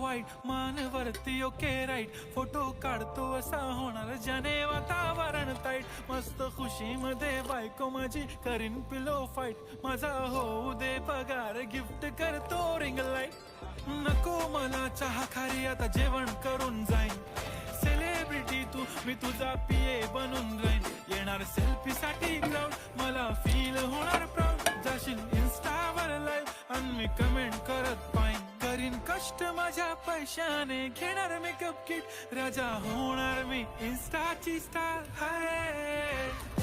वाईट मानवरती okay right photo काढतो असा होणार ज्याने वातावरण ताईट मस्त खुशी मध्ये बायको माझी करीन पिलो फाईट माझा होऊ दे पगार गिफ्ट करतो रिंग लाईट नको मला चहा खारी आता जेवण करून जाईन सेलिब्रिटी तू मी तुझा पिये बनून राहीन येणार सेल्फी साठी क्राऊड मला फील होणार प्राऊड जाशील इन्स्टावर लाईव्ह आणि मी कमेंट करत पाईन करीन कष्ट माझ्या पैशाने घेणार मेकअप किट राजा होणार मी इन्स्टाची स्टार हाय